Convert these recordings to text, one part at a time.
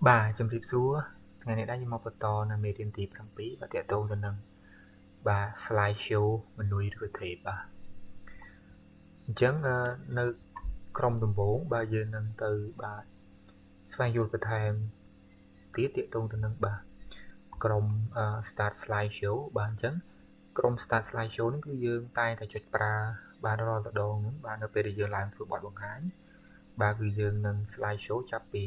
Bàជំរាបសួរថ្ងៃនេះដែរខ្ញុំមកបន្តនៅមេរៀនទី7បាទតាក់ទងទៅនឹងបាទ slide show មនុយឬថេបាទអញ្ចឹងនៅក្រុមដំបូងបាទយើងនឹងទៅបាទស្វែងយល់បន្ថែមទៀតតាក់ទងទៅនឹងបាទក្រុម start slide show បាទអញ្ចឹងក្រុម start slide show នេះគឺយើងតែងតែចុចប្រើបាទរាល់ដងបាទនៅពេលដែលយើងឡើងធ្វើបទបង្ហាញបាទគឺយើងនឹង slide show ចាប់ពី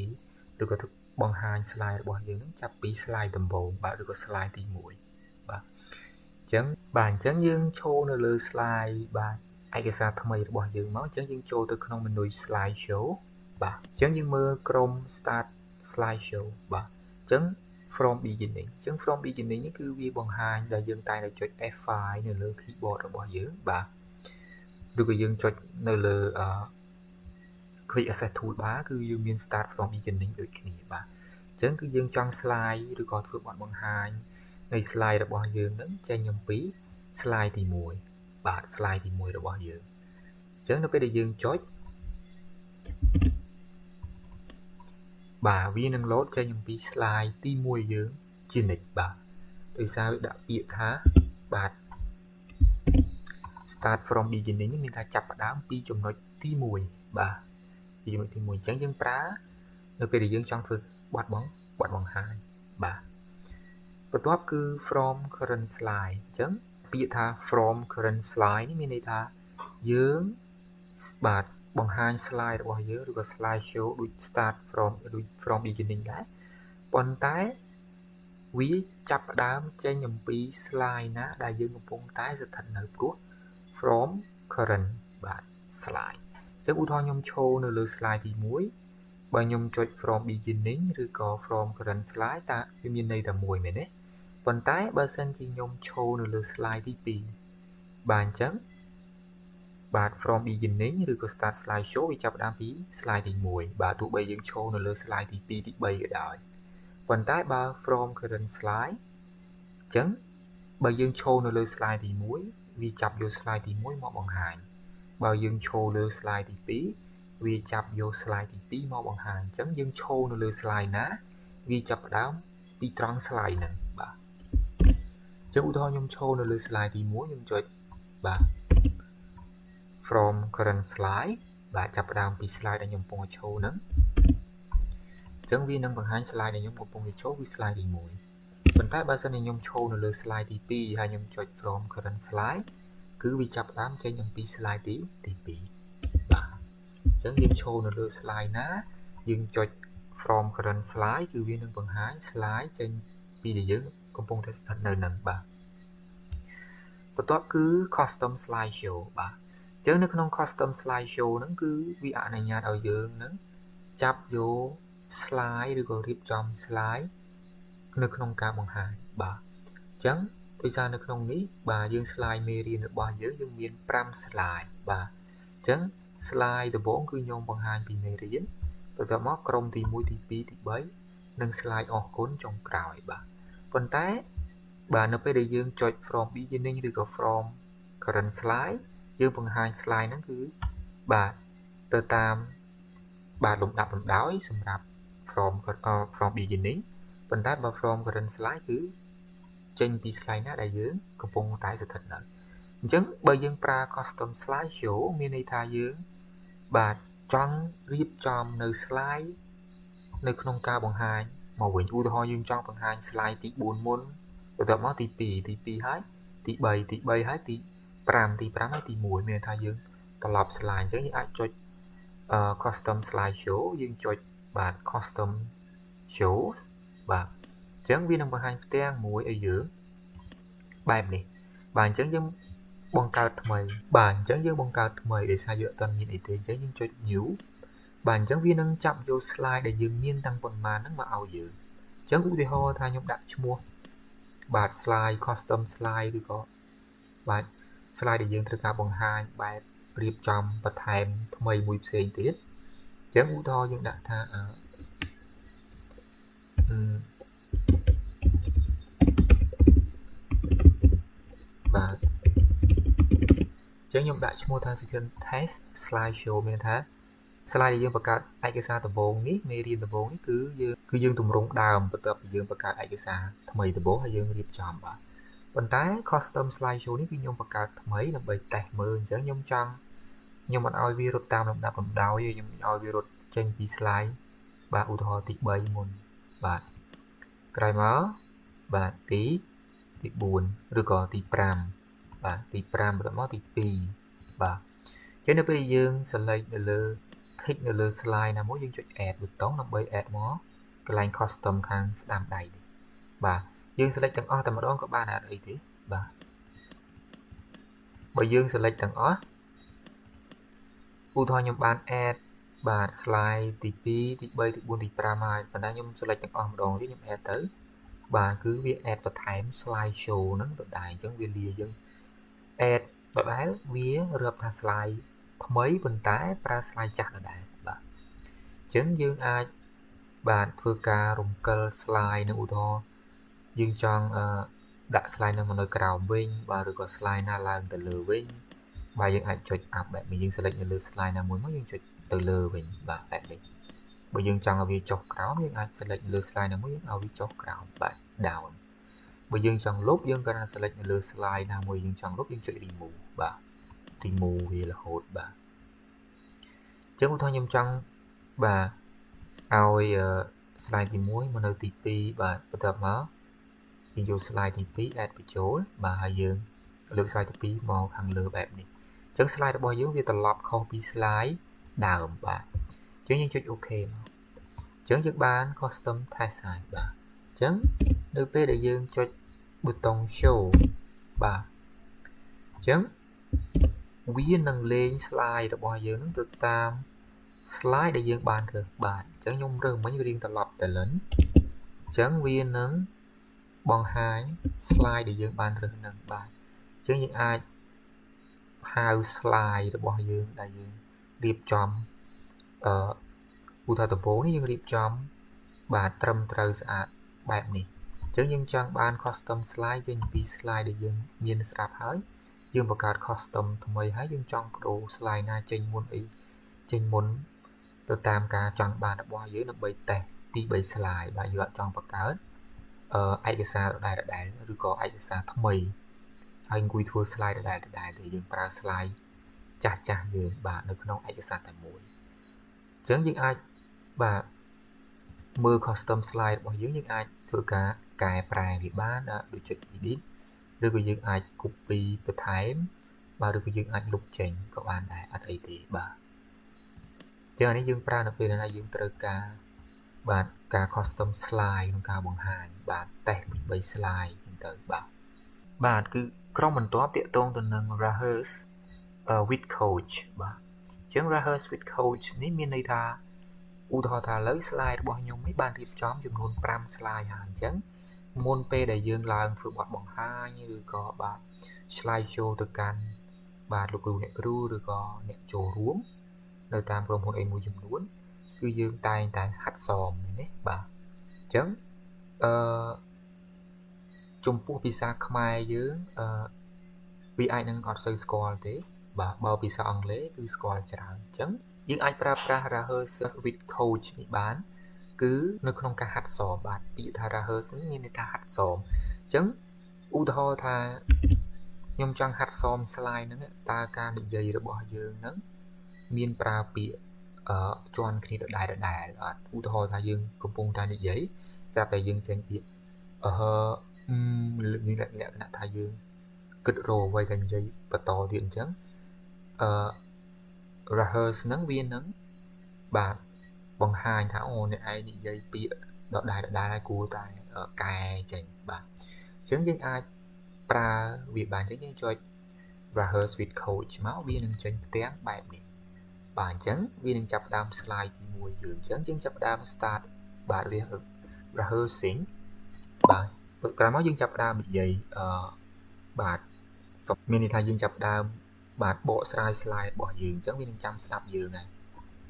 ឬក៏បង្ហាញ slide របស់យើងនឹងចាប់ពី slide ដំបូងបាទឬក៏ slide ទី1បាទអញ្ចឹងយើងចូលនៅលើ slide បាទឯកសារថ្មីរបស់យើងមកអញ្ចឹងយើងចូលទៅក្នុង menu slide show បាទអញ្ចឹងយើងមើលក្រុម start slide show បាទអញ្ចឹង from beginning អញ្ចឹង from beginning នេះគឺវាបង្ហាញដែលយើងតែងតែចុច F5 នៅលើ keyboard របស់យើងបាទឬក៏យើងចុចនៅលើquick access toolbar គឺយើងមាន start from beginning ដូចគ្នាបាទអញ្ចឹងគឺយើងចង់ slide ឬក៏ធ្វើបទបង្ហាញនៃ slide របស់យើងនឹងចេញអំពី slide ទី1បាទ slide ទី1របស់យើងអញ្ចឹងនៅពេលដែលយើងចុចបាទវានឹង load ចេញអំពី slide ទី1យើងជានិច្ចបាទដោយសារវាដាក់ពាក្យថាបាទ start from beginning នេះមានថាចាប់ផ្ដើមពីចំណុចទី1បាទពីចំណុចទី1អញ្ចឹងយើងប្រើនៅពេលដែលយើងចង់ធ្វើបទបង្ហាញបាទបន្ទាប់គឺ from current slide អញ្ចឹងពាក្យថា from current slide នេះមានន័យថាយើងបាទបង្ហាញ slide របស់យើងឬក៏ slide show ដូច start from beginning ដែរប៉ុន្តែវាចាប់ផ្ដើមចេញអំពី slide ណាដែលយើងកំពុងតែស្ថិតនៅព្រោះ from current បាទ slide អញ្ចឹងឧទាហរណ៍ខ្ញុំឈរនៅលើ slide ទី1បើខ្ញុំចុច from beginning ឬក៏ from current slide តើវាមានន័យតែមួយមែនទេប៉ុន្តែបើសិនជាខ្ញុំឈរនៅលើ slide ទី2បាទអញ្ចឹងបាទ from beginning ឬក៏ start slide show វាចាប់ផ្ដើមពី slide ទី1បាទទោះបីយើងឈរនៅលើ slide ទី2ទី3ក៏ដោយប៉ុន្តែបើ from current slide អញ្ចឹងបើយើងឈរនៅលើ slide ទី1វាចាប់យក slide ទី1មកបង្ហាញបើយើងឈរលើ slide ទី2វាចាប់យក slide ទី2មកបង្ហាញអញ្ចឹងយើងឈរនៅលើ slide ណាវាចាប់ផ្ដើមពីត្រង់ slide ហ្នឹងបាទអញ្ចឹងឧទាហរណ៍ខ្ញុំឈរនៅលើ slide ទី1ខ្ញុំចុចបាទ from current slide បាទចាប់ផ្ដើមពី slide ដែលខ្ញុំកំពុងឈរហ្នឹងអញ្ចឹងវានឹងបង្ហាញ slide ដែលខ្ញុំកំពុងឈរគឺ slide ទី1ប៉ុន្តែបើសិនជាខ្ញុំឈរនៅលើ slide ទី2ហើយខ្ញុំចុច from current slide គឺវាចាប់ផ្ដើមចេញអំពី slide ទី2បាទអញ្ចឹងយើងឈរនៅលើ slide ណាយើងចុច from current slide គឺវានឹងបង្ហាញ slide ចេញពីដែលយើងកំពុងតែស្ថិតនៅនឹងបាទបន្ទាប់គឺ custom slide show បាទអញ្ចឹងនៅក្នុង custom slide show ហ្នឹងគឺវាអនុញ្ញាតឲ្យយើងនឹងចាប់យក slide ឬក៏រៀបចំ slide នៅក្នុងការបង្ហាញបាទអញ្ចឹងដោយសារនៅក្នុងនេះបាទយើង slide មេរៀនរបស់យើងមាន5 slide បាទអញ្ចឹង slide ដំបូងគឺខ្ញុំបង្ហាញពីមេរៀនបន្ទាប់មកក្រុមទី1ទី2ទី3និង slide អរគុណចុងក្រោយបាទប៉ុន្តែបាទនៅពេលដែលយើងចុច from beginning ឬក៏ from current slide យើងបង្ហាញ slide ហ្នឹងគឺបាទទៅតាមបាទលំដាប់លំដោយសម្រាប់ from beginning ប៉ុន្តែបើ from current slide គឺចេញពី slide ណាដែលយើងកំពុងតែស្ថិតនៅអញ្ចឹងបើយើងប្រើ custom slide show មានន័យថាយើងបាទចង់រៀបចំនៅ slide នៅក្នុងការបង្ហាញមកវិញឧទាហរណ៍យើងចង់បង្ហាញ slide ទី4មុនបន្ទាប់មកទី2ហើយទី3ហើយទី5ហើយទី1មានន័យថាយើងត្រឡប់ slide អញ្ចឹងយើងអាចចុចcustom slide show យើងចុចបាទ custom show បាទអញ្ចឹងវានឹងបង្ហាញផ្ទាំងមួយឲ្យយើងបែបនេះបាទអញ្ចឹងយើងបង្កើតថ្មីបាទអញ្ចឹងយើងបង្កើតថ្មីដោយសារយើងអត់ទាន់មានអីទេអញ្ចឹងយើងចុច new បាទអញ្ចឹងវានឹងចាប់យក slide ដែលយើងមានតាំងប៉ុន្មានហ្នឹងមកឲ្យយើងអញ្ចឹងឧទាហរណ៍ថាខ្ញុំដាក់ឈ្មោះបាទ slide custom slide ឬក៏បាទ slide ដែលយើងត្រូវការបង្ហាញបែបរៀបចំបន្ថែមថ្មីមួយផ្សេងទៀតអញ្ចឹងឧទាហរណ៍យើងដាក់ថាបាទអញ្ចឹងខ្ញុំដាក់ឈ្មោះថា second test slide show មានថា slide យើងបង្កើតឯកសារដំបូងនេះមេរៀនដំបូងនេះគឺយើងទម្រង់ដើមបន្ទាប់ពីយើងបង្កើតឯកសារថ្មីដំបូងហើយយើងរៀបចំបាទប៉ុន្តែ custom slideshow នេះគឺខ្ញុំបង្កើតថ្មីដើម្បីតេស្តមើលអញ្ចឹងខ្ញុំមិនឲ្យវារត់តាមលំដាប់លំដោយទេខ្ញុំឲ្យវារត់ចេញពី slide បាទឧទាហរណ៍ទី3មុនបាទក្រោយមកបាទទី4ឬក៏ទី5បាទទី5បន្តមកទី2បាទអញ្ចឹងនៅពេលយើង select នៅលើ click នៅលើ slide ណាមួយយើងចុច add ប៊ូតុងដើម្បី add មកកន្លែង custom ខាងស្ដាំដៃនេះបាទយើង select ទាំងអស់តែម្ដងក៏បានអត់អីទេបាទបើយើង select ទាំងអស់ឧទាហរណ៍ខ្ញុំបាន add បាទ slide ទី2ទី3ទី4ទី5ហើយប៉ុន្តែខ្ញុំ select ទាំងអស់ម្ដងទៀតខ្ញុំ add ទៅបាទគឺវា add បន្ថែម slide show ហ្នឹងដដែលអញ្ចឹងវាលាយើង add ដដែលវារាប់ថា slide ថ្មីប៉ុន្តែប្រើ slide ចាស់ដដែលបាទអញ្ចឹងយើងអាចបាទធ្វើការរំកិល slide នឹងឧទាហរណ៍យើងចង់ដាក់ slide នឹងមកនៅក្រោមវិញបាទឬក៏ slide ណាឡើងទៅលើវិញបាទយើងអាចចុច up បែបនេះយើង select នៅលើ slide ណាមួយមកយើងចុចទៅលើវិញបាទបែបនេះបើយើងចង់ឲ្យវាចុះក្រោមយើងអាច select នៅលើ slide ណាមួយយើងឲ្យវាចុះក្រោមបាទ down បើយើងចង់លុបយើងក៏អាច select នៅលើ slide ណាមួយយើងចង់លុបយើងចុច remove បាទ remove វារហូតបាទអញ្ចឹងឧទាហរណ៍ខ្ញុំចង់បាទឲ្យ slide ទី1មកនៅទី2បាទបន្ទាប់មកយើងយក slide ទី2 add បញ្ចូលបាទហើយយើងលើក slide ទី2មកខាងលើបែបនេះអញ្ចឹង slide របស់យើងវាត្រឡប់ខុសពី slide ដើមបាទអញ្ចឹងយើងចុច OK មកអញ្ចឹងយើងបាន custom test ហើយបាទអញ្ចឹងនៅពេលដែលយើងចុចប៊ូតុង show បាទអញ្ចឹងវានឹងលេង slide របស់យើងនឹងទៅតាម slide ដែលយើងបានរើសបាទអញ្ចឹងខ្ញុំរើសមិញវារៀងត្រឡប់ទៅលិនអញ្ចឹងវានឹងបង្ហាញ slide ដែលយើងបានរើសនឹងបាទអញ្ចឹងយើងអាចហៅ slide របស់យើងដែលយើងរៀបចំឧទាហរណ៍ដំបូងនេះយើងរៀបចំបាទត្រឹមត្រូវស្អាតបែបនេះអញ្ចឹងយើងចង់បាន custom slide ចេញពី slide ដែលយើងមានស្រាប់ហើយយើងបង្កើត custom ថ្មីហើយយើងចង់បដូរ slide ណាចេញមុនអីចេញមុនទៅតាមការចង់បានរបស់យើងដើម្បីតេស្តពី3 slide បាទយើងអត់ចង់បង្កើតឯកសារដដែលឬក៏ឯកសារថ្មីហើយអង្គុយធ្វើ slide ដដែលទេយើងប្រើ slide ចាស់យើងបាទនៅក្នុងឯកសារតែមួយអញ្ចឹងយើងអាចបាទមើល custom slide របស់យើងអាចធ្វើការកែប្រែវាបានដូចចុច edit ឬក៏យើងអាច copy បន្ថែមបាទឬក៏យើងអាចលុបចេញក៏បានដែរអត់អីទេបាទអញ្ចឹងអានេះយើងប្រើនៅពេលណាយើងត្រូវការបាទការ custom slide ក្នុងការបង្ហាញបាទតេស្តពី3 slide ហ្នឹងទៅបាទគឺក្រុមបន្ទាប់ទាក់ទងទៅនឹង rehearse with coach បាទអញ្ចឹង rehearse with coach នេះមានន័យថាឧទាហរណ៍ថាឥឡូវ slide របស់ខ្ញុំនេះបានរៀបចំចំនួន5 slide ហើយអញ្ចឹងមុនពេលដែលយើងឡើងធ្វើបទបង្ហាញឬក៏បាទ slide show ទៅកាន់បាទលោកគ្រូអ្នកគ្រូឬក៏អ្នកចូលរួមនៅតាមក្រុមហ៊ុនអីមួយចំនួនគឺយើងតែងតែហាត់សមនេះបាទអញ្ចឹងចំពោះភាសាខ្មែរយើងវាអាចនឹងអត់សូវស្គាល់ទេបាទបើភាសាអង់គ្លេសគឺស្គាល់ច្រើនអញ្ចឹងយើងអាចប្រើប្រាស់ rehearsal with coach នេះបានគឺនៅក្នុងការហាត់សមបាទពាក្យថា rehearsal មានន័យថាហាត់សមអញ្ចឹងឧទាហរណ៍ថាខ្ញុំចង់ហាត់សម slide ហ្នឹងតើការនិយាយរបស់យើងហ្នឹងមានប្រើពាក្យជាន់គ្នាដដែលអត់ឧទាហរណ៍ថាយើងកំពុងតែនិយាយស្រាប់តែយើងចេញពាក្យលក្ខណៈថាយើងគិតរកអ្វីតែនិយាយបន្តទៀតអញ្ចឹងrehearse ហ្នឹងវានឹងបាទបង្ហាញថាអូអ្នកឯងនិយាយពាក្យដដែលគួរតែកែចេញបាទអញ្ចឹងយើងអាចប្រើវាបានទេយើងចុច rehearse with coach មកវានឹងចេញផ្ទាំងបែបនេះបាទអញ្ចឹងវានឹងចាប់ផ្ដើម slide ទី1យើងអញ្ចឹងយើងចាប់ផ្ដើម start បាទ rehearsing បាទក្រោយមកយើងចាប់ផ្ដើមនិយាយបាទមានន័យថាយើងចាប់ផ្ដើមបាទបកស្រាយ slide របស់យើងអញ្ចឹងវានឹងចាំស្ដាប់យើងដែរ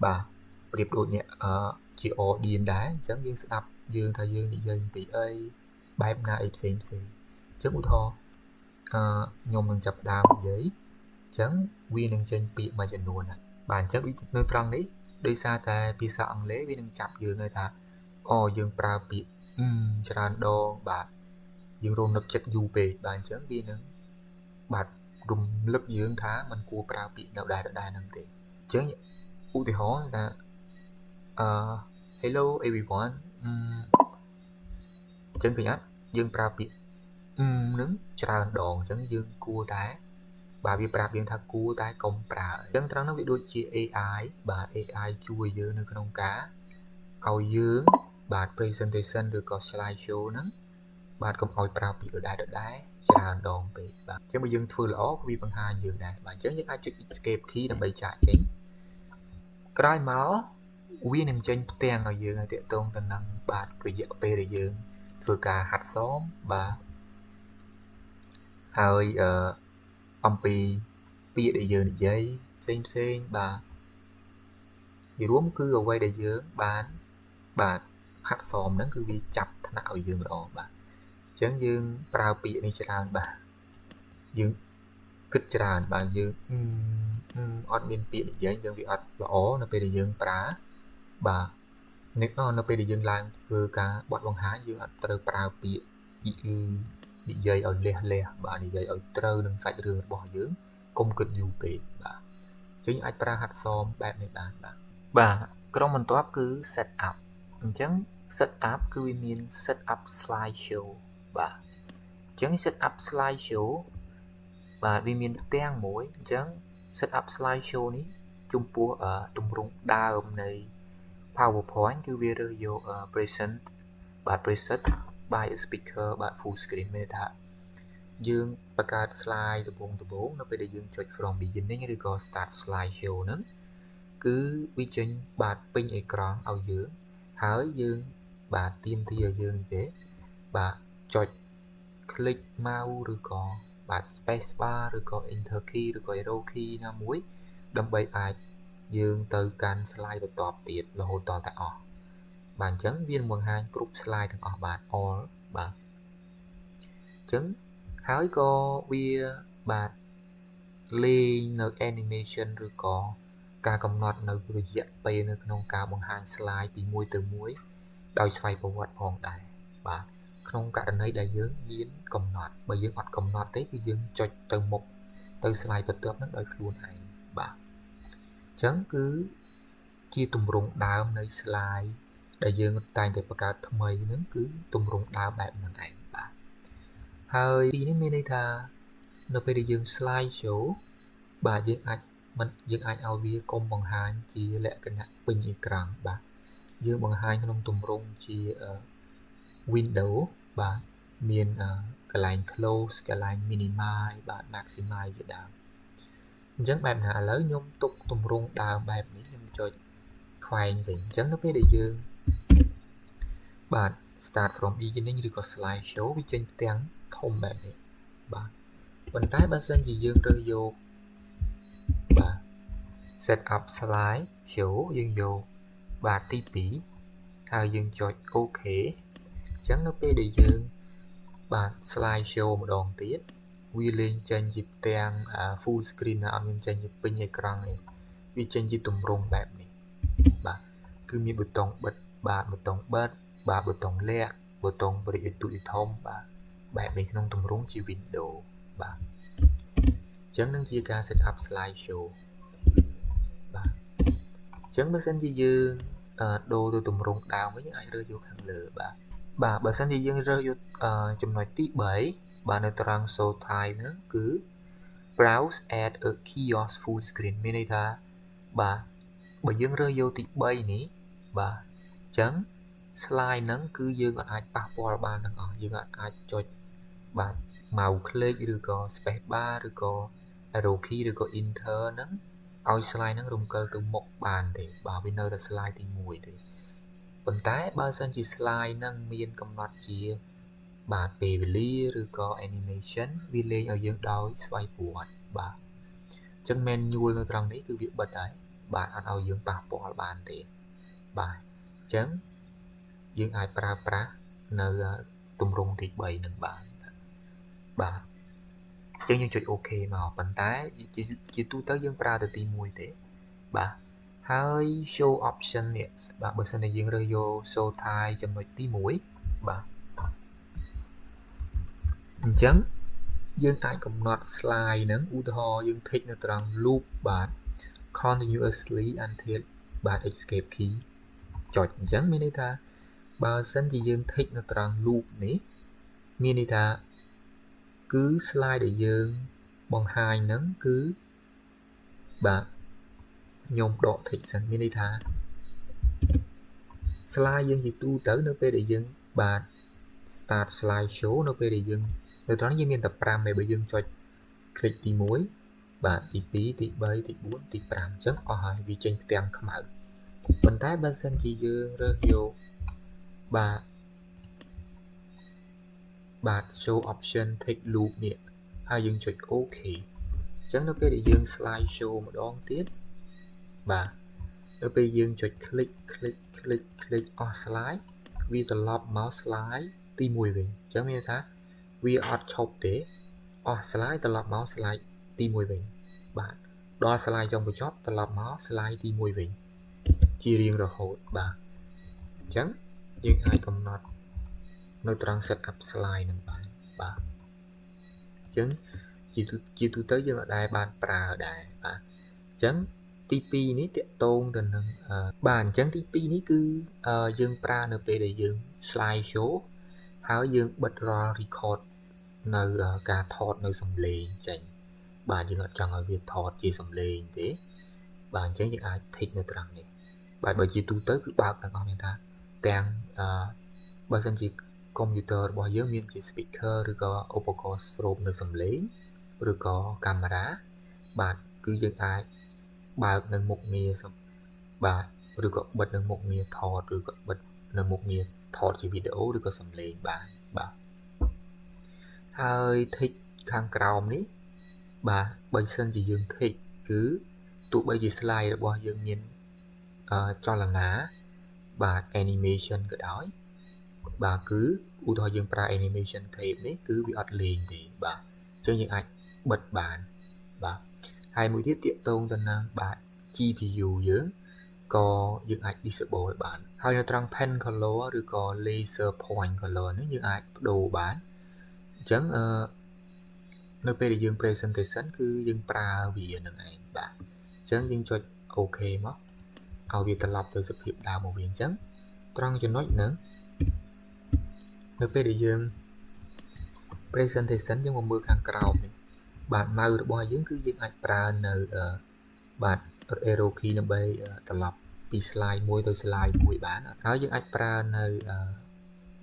បាទប្រៀបដូចអ្នកជា audience ដែរអញ្ចឹងយើងស្ដាប់យើងថាយើងនិយាយពីអីបែបណាអីផ្សេងអញ្ចឹងឧទាហរណ៍ខ្ញុំនឹងចាប់ផ្ដើមនិយាយអញ្ចឹងវានឹងចេញពាក្យមួយចំនួនបាទអញ្ចឹងនៅត្រង់នេះ ដោយសារតែភាសាអង់គ្លេសវានឹងចាប់យើងឲ្យថាយើងប្រើពាក្យច្រើនដងបាទយើងរំលឹកចិត្តយូរពេកបាទអញ្ចឹងវានឹងបាទរំលឹកយើងថាมันគួរប្រើពាក្យនៅដែរហ្នឹងទេអញ្ចឹងឧទាហរណ៍ថាhello everyone អញ្ចឹងឃើញអត់យើងប្រើពាក្យនឹងច្រើនដងអញ្ចឹងយើងគួរតែបាទវាប្រាប់យើងថាគួរតែកុំប្រើអញ្ចឹងត្រង់នោះវាដូចជា AI បាទ AI ជួយយើងនៅក្នុងការឲ្យយើងបាទ presentation ឬក៏ slide show ហ្នឹងបាទកុំឲ្យប្រើពាក្យដដែលច្រើនដងពេកបាទអញ្ចឹងបើយើងធ្វើល្អវាបង្ហាញយើងដែរបាទអញ្ចឹងយើងអាចចុច escape key ដើម្បីចាកចេញក្រោយមកវានឹងចេញផ្ទាំងឲ្យយើងឲ្យតាក់ទងទៅនឹងបាទរយៈពេលដែលយើងធ្វើការហាត់សមបាទហើយអំពីពាក្យដែលយើងនិយាយផ្សេងបាទនិយាយរួមគឺអ្វីដែលយើងបានបាទហាត់សមហ្នឹងគឺវាចាប់ថ្នាក់ឲ្យយើងល្អបាទអញ្ចឹងយើងប្រើពាក្យនេះច្រើនបាទយើងគិតច្រើនបាទយើងអត់មានពាក្យនិយាយអញ្ចឹងវាអត់ល្អនៅពេលដែលយើងប្រើបាទនៅពេលដែលយើងឡើងធ្វើការបត់បង្ហាញយើងអត់ត្រូវប្រើពាក្យនិយាយឲ្យលះបាទនិយាយឲ្យត្រូវនឹងសាច់រឿងរបស់យើងកុំគិតយូរពេកបាទអញ្ចឹងអាចប្រើហាត់សមបែបនេះបានបាទក្រុមបន្ទាប់គឺ set up អញ្ចឹង set up គឺវាមាន set up slide show បាទអញ្ចឹង set up slide show បាទវាមានផ្ទាំងមួយអញ្ចឹង set up slide show នេះចំពោះទម្រង់ដើមនៃ PowerPoint គឺវារើសយក present by a speaker បាទ full screen មានន័យថាយើងបង្កើត slide ដំបូងនៅពេលដែលយើងចុច from beginning ឬក៏ start slide show ហ្នឹងគឺវាចេញបាទពេញអេក្រង់ឲ្យយើងហើយយើងបាទទាមទារឲ្យយើងទេបាទចុច click mouse ឬក៏បាទ space bar ឬក៏ enter key ឬក៏ arrow key ណាមួយដើម្បីអាចយើងទៅកាន់ slide បន្ទាប់ទៀតរហូតដល់តែអស់បាទអញ្ចឹងវានឹងបង្ហាញគ្រប់ slide ទាំងអស់បាទ all បាទអញ្ចឹងហើយក៏វាបាទលេងនៅ animation ឬក៏ការកំណត់នៅរយៈពេលនៅក្នុងការបង្ហាញ slide ពីមួយទៅមួយដោយស្វ័យប្រវត្តិផងដែរបាទក្នុងករណីដែលយើងមានកំណត់បើយើងអត់កំណត់ទេគឺយើងចុចទៅមុខទៅ slide បន្ទាប់ហ្នឹងដោយខ្លួនឯងបាទអញ្ចឹងគឺជាទម្រង់ដើមនៃ slide ដែលយើងតែងតែបង្កើតថ្មីហ្នឹងគឺទម្រង់ដើមបែបហ្នឹងឯងបាទហើយពីនេះមានន័យថានៅពេលដែលយើង slide show បាទយើងអាចឲ្យវាកុំបង្ហាញជាលក្ខណៈពេញអេក្រង់បាទយើងបង្ហាញក្នុងទម្រង់ជា window បាទមានកន្លែង close កន្លែង minimize បាទ maximize ជាដើមអញ្ចឹងបែបណាឥឡូវខ្ញុំទុកទម្រង់ដើមបែបនេះខ្ញុំចុចខ្វែងវិញអញ្ចឹងនៅពេលដែលយើងបាទ start from beginning ឬក៏ slide show វាចេញផ្ទាំងធំបែបនេះបាទប៉ុន្តែបើសិនជាយើងរើសយកបាទ set up slide show យើងយកបាទទី2ហើយយើងចុច OK អញ្ចឹងនៅពេលដែលយើងបាទ slide show ម្ដងទៀតវាលេងចេញជាផ្ទាំង full screen ណាអត់មានចេញជាពេញអេក្រង់ទេវាចេញជាទម្រង់បែបនេះបាទគឺមានប៊ូតុងបិទបាទប៊ូតុងបិទបាទប៊ូតុងលាក់ប៊ូតុងបរិយាទូចធំបាទបែបនេះក្នុងទម្រង់ជា window បាទអញ្ចឹងនឹងជាការ set up slide show បាទអញ្ចឹងបើសិនជាយើងដូរទៅទម្រង់ដើមវិញអាចរើសយកខាងលើបាទបើសិនជាយើងរើសយកចំណុចទី3បាទនៅត្រង់ show type ហ្នឹងគឺ browse add a kiosk full screen មានន័យថាបាទបើយើងរើសយកទី3នេះបាទអញ្ចឹង slide ហ្នឹងគឺយើងអាចប៉ះពាល់បានទាំងអស់យើងអាចចុចបាទ mouse click ឬក៏ space bar ឬក៏ arrow key ឬក៏ enter ហ្នឹងឲ្យ slide ហ្នឹងរំកិលទៅមុខបានទេបាទវានៅតែ slide ទី1ទេប៉ុន្តែបើសិនជា slide ហ្នឹងមានកំណត់ជាបាទពេលវេលាឬក៏ animation វាលេងឲ្យយើងដោយស្វ័យប្រវត្តិបាទអញ្ចឹង manual នៅត្រង់នេះគឺវាបិទហើយបាទអត់ឲ្យយើងប៉ះពាល់បានទេបាទអញ្ចឹងយើងអាចប្រើប្រាស់នៅទម្រង់ទី3នឹងបានបាទអញ្ចឹងយើងចុច OK មកប៉ុន្តែជាទូទៅយើងប្រើតែទី1ទេបាទ ហើយ show option នេះបាទបើសិនតែយើងរើសយក show type ចំណុចទី1បាទអញ្ចឹងយើងអាចកំណត់ slide ហ្នឹងឧទាហរណ៍យើង tick នៅត្រង់ loop បាទ continuously until បាទ escape key ចុចអញ្ចឹងមានន័យថាបើសិនជាយើង tick នៅត្រង់ loop នេះមានន័យថាគឺ slide ដែលយើងបង្ហាញហ្នឹងគឺបាទខ្ញុំដក tick សិនមានន័យថា slide យើងជាទូទៅនៅពេលដែលយើងបាទ start slide show នៅពេលដែលយើងនៅត្រង់នេះយើងមានតែ5តែបើយើងចុច click ទី1បាទទី2ទី3ទី4ទី5អញ្ចឹងអស់ហើយវាចេញផ្ទាំងខ្មៅប៉ុន្តែបើសិនជាយើងរើសយកបាទ show option tick loop នេះហើយយើងចុច OK អញ្ចឹងនៅពេលដែលយើង slide show ម្ដងទៀតបាទនៅពេលយើងចុច click អស់ slide វាត្រឡប់មក slide ទី1វិញអញ្ចឹងមានន័យថាវាអត់ឈប់ទេអស់ slide ត្រឡប់មក slide ទី1វិញបាទដល់ slide ចុងបញ្ចប់ត្រឡប់មក slide ទី1វិញជារៀងរហូតបាទអញ្ចឹងយើងអាចកំណត់នៅត្រង់ set up slide នឹងបានបាទអញ្ចឹងជាទូទៅយើងអត់ដែលបានប្រើដែរបាទអញ្ចឹងទី2នេះតកតងទៅនឹងបាទអញ្ចឹងទី2នេះគឺយើងប្រើនៅពេលដែលយើង slide show ហើយយើងបិទរាល់ record នៅការថតនៅសំឡេងចេញបាទយើងអត់ចង់ឲ្យវាថតជាសំឡេងទេបាទអញ្ចឹងយើងអាច tick នៅត្រង់នេះបាទបើជាទូទៅគឺបើកទាំងអស់មានថាទាំងបើសិនជាកុំព្យូទ័ររបស់យើងមានជា speaker ឬក៏ឧបករណ៍ស្រូបនៅសំឡេងឬក៏កាមេរ៉ាបាទគឺយើងអាចបើកនៅមុខងារបាទឬក៏បិទនៅមុខងារថតឬក៏បិទនៅមុខងារថតជាវីដេអូឬក៏សំឡេងបានបាទហើយ tick ខាងក្រោមនេះបាទបើសិនជាយើង tick គឺទោះបីជា slide របស់យើងមានចលនាបាទ animation ក៏ដោយបាទគឺឧទាហរណ៍យើងប្រើ animation tape នេះគឺវាអត់លេងទេបាទអញ្ចឹងយើងអាចបិទបានបាទហើយមួយទៀតទាក់ទងទៅនឹងបាទ GPU យើងក៏យើងអាច disable បានហើយនៅត្រង់ pen color ឬក៏ laser point color នេះយើងអាចបដូរបានអញ្ចឹងនៅពេលដែលយើង presentation គឺយើងប្រើវានឹងឯងបាទអញ្ចឹងយើងចុច OK មកឲ្យវាត្រឡប់ទៅសភាពដើមមកវិញអញ្ចឹងត្រង់ចំណុចហ្នឹងនៅពេលដែលយើង presentation យើងមកមើលខាងក្រោមនេះបាទ mouse របស់យើងគឺយើងអាចប្រើនៅបាទ arrow key ដើម្បីត្រឡប់ពី slide មួយទៅ slide មួយបានហើយយើងអាចប្រើនៅ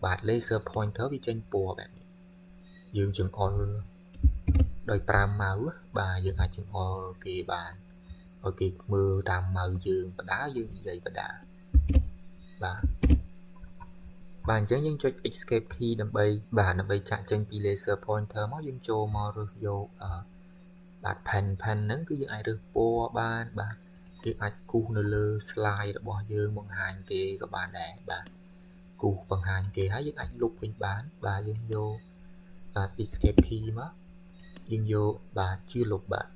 បាទ laser pointer វាចេញពណ៌បែបនេះយើងចង្អុលដោយប្រើ mouse បាទយើងអាចចង្អុលគេបានឲ្យគេមើលតាម mouse យើងបដាយើងនិយាយបដាបាទបាទអញ្ចឹងយើងចុច escape key ដើម្បីចាក់ចេញពី laser pointer មកយើងចូលមករើសយកបាទ pen ហ្នឹងគឺយើងអាចរើសពណ៌បានបាទយើងអាចគូសនៅលើ slide របស់យើងបង្ហាញគេក៏បានដែរបាទគូសបង្ហាញគេហើយយើងអាចលុបវិញបានបាទយើងយកបាទ escape key មកយើងយកបាទជឿលុបបាទ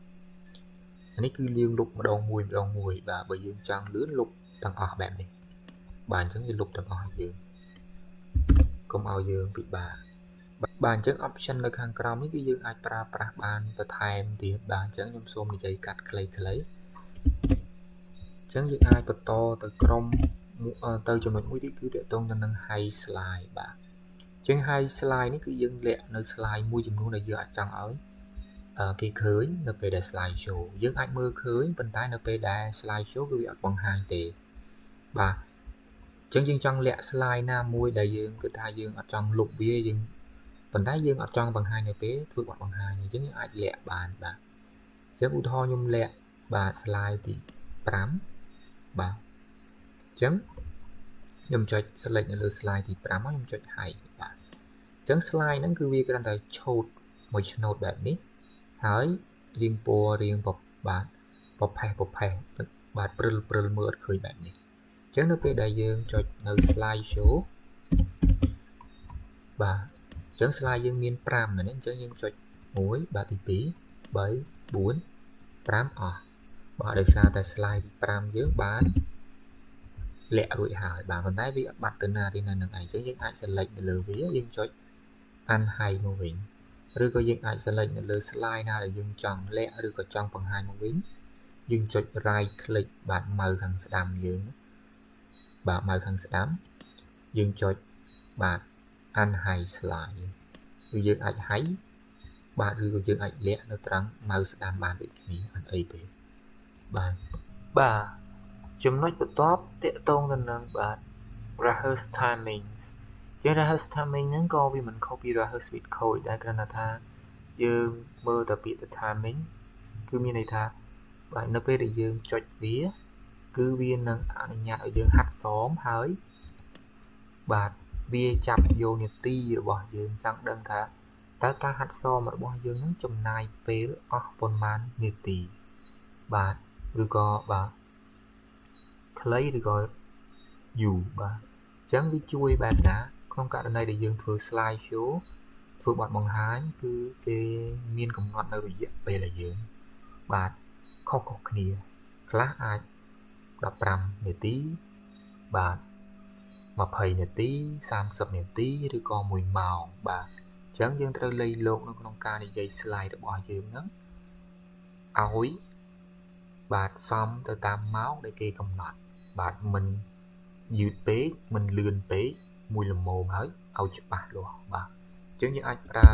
អានេះគឺយើងលុបម្ដងមួយបាទបើយើងចង់លឿនលុបទាំងអស់បែបនេះបាទអញ្ចឹងវាលុបទាំងអស់យើងកុំឲ្យយើងពិបាកបាទអញ្ចឹង option នៅខាងក្រោមនេះគឺយើងអាចប្រើប្រាស់បានបន្ថែមទៀតបាទអញ្ចឹងខ្ញុំសូមនិយាយកាត់ខ្លីៗអញ្ចឹងយើងអាចបន្តទៅក្រុមទៅចំណុចមួយទៀតគឺទាក់ទងទៅនឹង hide slide បាទអញ្ចឹង hide slide នេះគឺយើងលាក់នៅ slide មួយចំនួនដែលយើងអាចចង់ឲ្យគេឃើញនៅពេលដែល slide show យើងអាចមើលឃើញប៉ុន្តែនៅពេលដែល slide show គឺវាអត់បង្ហាញទេបាទអញ្ចឹងយើងចង់លាក់ slide ណាមួយដែលយើងគិតថាយើងអត់ចង់លុបវាយើងប៉ុន្តែយើងអត់ចង់បង្ហាញនៅពេលធ្វើបទបង្ហាញអញ្ចឹងយើងអាចលាក់បានបាទអញ្ចឹងឧទាហរណ៍ខ្ញុំលាក់បាទ slide ទី5បាទអញ្ចឹងខ្ញុំចុច select នៅលើ slide ទី5មកខ្ញុំចុច hide បាទអញ្ចឹង slide ហ្នឹងគឺវាគ្រាន់តែឆូតមួយឆ្នោតបែបនេះហើយរៀងពណ៌រៀងបាទប្រផេះបាទព្រិលមើលអត់ឃើញបែបនេះអញ្ចឹងនៅពេលដែលយើងចុចនៅ slide show បាទអញ្ចឹង slide យើងមាន5មែនទេអញ្ចឹងយើងចុច1បាទទី2 3 4 5អស់ បាទដោយសារតែ slide 5យើងបានលាក់រួចហើយបាទប៉ុន្តែវាអត់បាត់ទៅណាទេនៅនឹងឯងអញ្ចឹងយើងអាច select នៅលើវាយើងចុច unhide មកវិញឬក៏យើងអាច select នៅលើ slide ណាដែលយើងចង់លាក់ឬក៏ចង់បង្ហាញមកវិញយើងចុច right click បាទម៉ៅខាងស្ដាំយើងបាទម៉ៅខាងស្ដាំយើងចុចបាទ unhide slide គឺយើងអាច hide បាទឬក៏យើងអាចលាក់នៅត្រង់ម៉ៅស្ដាំបានដូចគ្នាអត់អីទេបាទចំណុចបន្ទាប់ទាក់ទងទៅនឹងបាទ rehearse timings ជា rehearse timing ហ្នឹងក៏វាមិនខុសពី rehearse with code ដែរគ្រាន់តែថាយើងមើលតែពាក្យទៅ timing គឺមានន័យថាបាទនៅពេលដែលយើងចុចវាគឺវានឹងអនុញ្ញាតឲ្យយើងហាត់សមហើយបាទវាចាប់យកនាទីរបស់យើងចង់ដឹងថាតើការហាត់សមរបស់យើងនឹងចំណាយពេលអស់ប៉ុន្មាននាទីបាទឬក៏បាទខ្លីឬក៏យូរបាទអញ្ចឹងវាជួយបែបណាក្នុងករណីដែលយើងធ្វើ slide show ធ្វើបទបង្ហាញគឺគេមានកំណត់នៅរយៈពេលឲ្យយើងបាទខុសៗគ្នាខ្លះអាច15នាទីបាទ20នាទី30នាទីឬក៏1ម៉ោងបាទអញ្ចឹងយើងត្រូវលៃលកនៅក្នុងការនិយាយ slide របស់យើងហ្នឹងឲ្យបាទសមទៅតាមម៉ោងដែលគេកំណត់បាទមិនយឺតពេកមិនលឿនពេកមួយល្មមហើយឲ្យច្បាស់លាស់បាទអញ្ចឹងយើងអាចប្រើ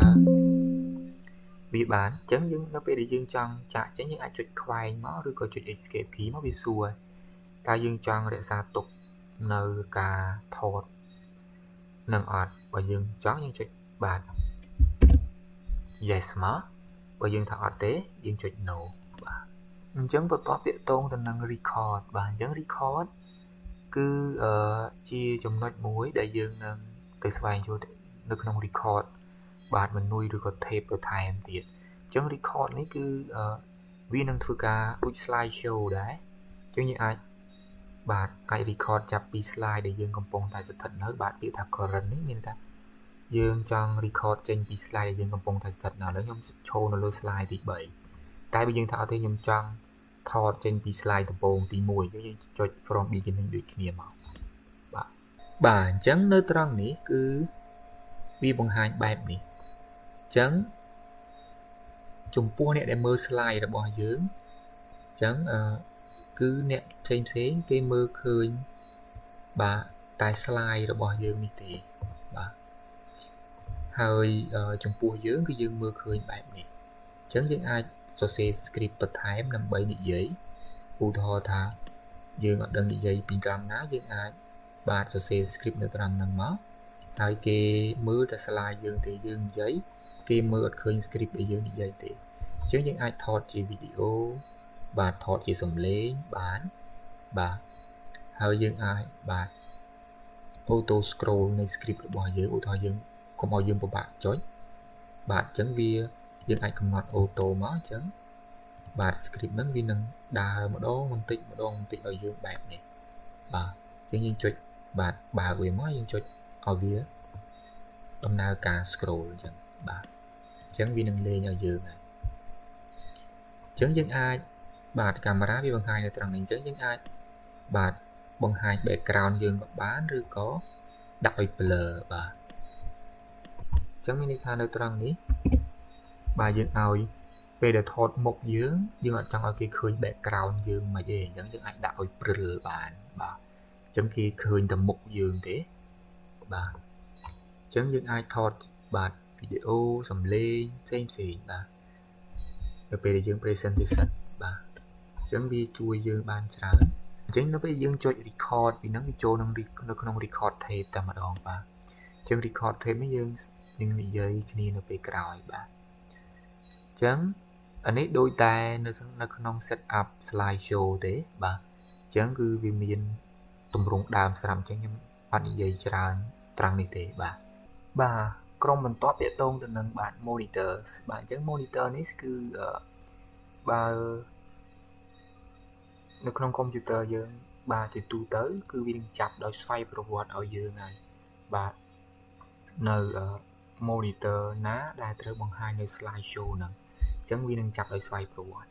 វាបានអញ្ចឹងយើងនៅពេលដែលយើងចង់ចាក់ចេញយើងអាចចុចខ្វែងមកឬក៏ចុច escape key មកវាសួរតើយើងចង់រក្សាទុកនៅការថតនឹងអត់បើយើងចង់យើងចុចបាទ yes មកបើយើងថាអត់ទេយើងចុច no បាទអញ្ចឹងបន្ទាប់ទាក់ទងទៅនឹង record បាទអញ្ចឹង record គឺជាចំណុចមួយដែលយើងនឹងទៅស្វែងយល់នៅក្នុង record បាទមនុយឬក៏ tape ទៅថែមទៀតអញ្ចឹង record នេះគឺវានឹងធ្វើការដូច slide show ដែរអញ្ចឹងយើងអាច record ចាប់ពី slide ដែលយើងកំពុងតែស្ថិតនៅបាទពាក្យថា current នេះមានថាយើងចង់ record ចេញពី slide ដែលយើងកំពុងតែស្ថិតនៅឥឡូវខ្ញុំឈរនៅលើ slide ទី3តែបើយើងថាអត់ទេខ្ញុំចង់ថតចេញពី slide ដំបូងទី1យើងចុច from beginning ដូចគ្នាមកបាទអញ្ចឹងនៅត្រង់នេះគឺវាបង្ហាញបែបនេះអញ្ចឹងចំពោះអ្នកដែលមើល slide របស់យើងអញ្ចឹងគឺអ្នកផ្សេងគេមើលឃើញបាទតែ slide របស់យើងនេះទេបាទហើយចំពោះយើងគឺយើងមើលឃើញបែបនេះអញ្ចឹងយើងអាចសរសេរ script បន្ថែមដើម្បីនិយាយឧទាហរណ៍ថាយើងអត់ដឹងនិយាយពីត្រង់ណាយើងអាចបាទសរសេរ script នៅត្រង់ហ្នឹងមកហើយគេមើលតែ slide យើងទេយើងនិយាយគេមើលអត់ឃើញ script ដែលយើងនិយាយទេអញ្ចឹងយើងអាចថតជាវីដេអូបាទថតជាសំឡេងបានបាទហើយយើងអាចបាទ auto scroll នៃ script របស់យើងឧទាហរណ៍យើងកុំឲ្យយើងពិបាកចុចបាទអញ្ចឹងយើងអាចកំណត់ auto មកអញ្ចឹងបាទ script ហ្នឹងវានឹងដើរម្ដងបន្តិចឲ្យយើងបែបនេះបាទអញ្ចឹងយើងចុចបាទបើកវាមកយើងចុចឲ្យវាដំណើរការ scroll អញ្ចឹងបាទអញ្ចឹងវានឹងលេងឲ្យយើងហើយអញ្ចឹងយើងអាចបាទកាមេរ៉ាវាបង្ហាញនៅត្រង់នេះអញ្ចឹងយើងអាចបាទបង្ហាញ background យើងក៏បានឬក៏ដាក់ឲ្យ blur បាទអញ្ចឹងមានន័យថានៅត្រង់នេះបាទយើងឲ្យពេលដែលថតមុខយើងអត់ចង់ឲ្យគេឃើញ background យើងមិនទេអញ្ចឹងយើងអាចដាក់ឲ្យព្រិលបានបាទអញ្ចឹងគេឃើញតែមុខយើងទេបាទអញ្ចឹងយើងអាចថតបាទវីដេអូសំឡេងផ្សេងបាទនៅពេលដែលយើង presentation បាទអញ្ចឹងវាជួយយើងបានច្រើនអញ្ចឹងនៅពេលយើងចុច record ពីហ្នឹងវាចូលនៅក្នុង record tape តែម្ដងបាទអញ្ចឹង record tape នេះយើងនិយាយគ្នានៅពេលក្រោយបាទអញ្ចឹងអានេះដូចតែនៅក្នុង setup slide show ទេបាទអញ្ចឹងគឺវាមានទម្រង់ដើមស្រាប់អញ្ចឹងខ្ញុំអត់និយាយច្រើនត្រង់នេះទេបាទក្រុមបន្ទាប់ទាក់ទងទៅនឹងបាទ monitor បាទអញ្ចឹង monitor នេះគឺបើនៅក្នុងកុំព្យូទ័រយើងបាទជាទូទៅគឺវានឹងចាប់ដោយស្វ័យប្រវត្តិឲ្យយើងហើយបាទនៅ monitor ណាដែលត្រូវបង្ហាញនៅ slide show ហ្នឹងអញ្ចឹងវានឹងចាប់ដោយស្វ័យប្រវត្តិ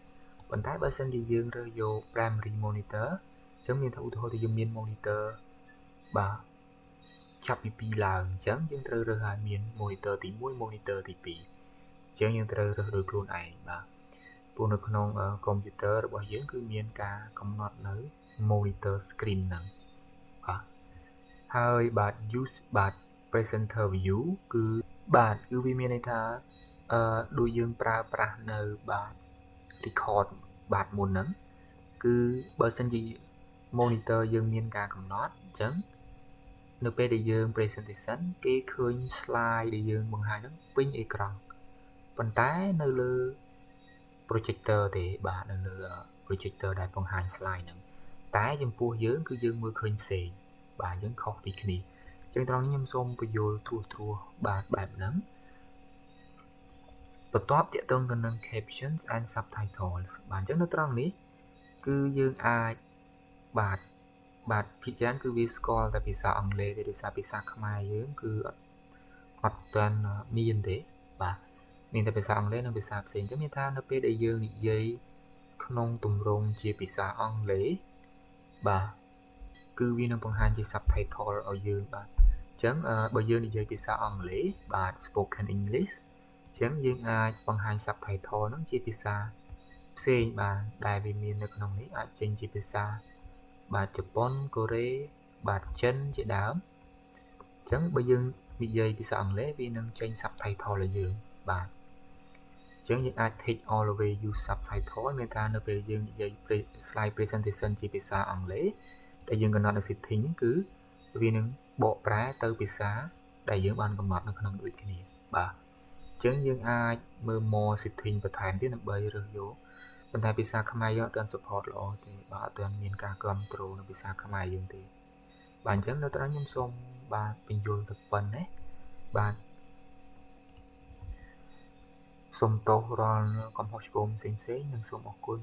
ប៉ុន្តែបើសិនជាយើងរើសយក primary monitor អញ្ចឹងមានថាឧទាហរណ៍ថាយើងមាន monitor បាទចាប់ពី2ឡើងអញ្ចឹងយើងត្រូវរើសឲ្យមាន monitor ទី1 monitor ទី2អញ្ចឹងយើងត្រូវរើសដោយខ្លួនឯងបាទព្រោះនៅក្នុង computer របស់យើងគឺមានការកំណត់នៅ monitor screen ហ្នឹងបាទហើយបាទ use បាទ presenter view គឺបាទគឺវាមានន័យថាដូចយើងប្រើប្រាស់នៅបាទ record បាទមុនហ្នឹងគឺបើសិនជា monitor យើងមានការកំណត់អញ្ចឹងនៅពេលដែលយើង presentation គេឃើញ slide ដែលយើងបង្ហាញហ្នឹងពេញអេក្រង់ប៉ុន្តែនៅលើ projector ទេបាទនៅលើ projector ដែលបង្ហាញ slide ហ្នឹងតែចំពោះយើងគឺយើងមើលឃើញផ្សេងបាទយើងខុសពីគ្នាអញ្ចឹងត្រង់នេះខ្ញុំសូមបញ្យល់ត្រួសបាទបែបហ្នឹងបន្ទាប់ទាក់ទងទៅនឹង captions and subtitles បាទអញ្ចឹងនៅត្រង់នេះគឺយើងអាចបាទភាគច្រើនគឺវាស្គាល់តែភាសាអង់គ្លេសទេដោយសារភាសាខ្មែរយើងគឺអត់ទាន់មានទេបាទមានតែភាសាអង់គ្លេសនិងភាសាផ្សេងចឹងមានថានៅពេលដែលយើងនិយាយក្នុងទម្រង់ជាភាសាអង់គ្លេសបាទគឺវានឹងបង្ហាញជា subtitle ឲ្យយើងបាទអញ្ចឹងបើយើងនិយាយភាសាអង់គ្លេសបាទ spoken English អញ្ចឹងយើងអាចបង្ហាញ subtitle ហ្នឹងជាភាសាផ្សេងបាទដែលវាមាននៅក្នុងនេះអាចចេញជាភាសាបាទជប៉ុនកូរ៉េបាទចិនជាដើមអញ្ចឹងបើយើងនិយាយភាសាអង់គ្លេសវានឹងចេញ subtitle ឲ្យយើងបាទអញ្ចឹងយើងអាច take all the way use subtitle មានថានៅពេលយើងនិយាយ slide presentation ជាភាសាអង់គ្លេសដែលយើងកំណត់នៅ setting គឺវានឹងបកប្រែទៅភាសាដែលយើងបានកំណត់នៅក្នុងដូចគ្នាបាទអញ្ចឹងយើងអាចមើល more setting បន្ថែមទៀតដើម្បីរើសយកប៉ុន្តែភាសាខ្មែរយើងអត់ទាន់ support ល្អទេបាទអត់ទាន់មានការគ្រប់គ្រងនៅភាសាខ្មែរយើងទេបាទអញ្ចឹងនៅត្រង់ខ្ញុំសូមបាទបញ្យល់ទៅប៉ុណ្ណេះបាទសូមទោសរាល់កំហុសឆ្គងផ្សេងៗនិងសូមអរគុណ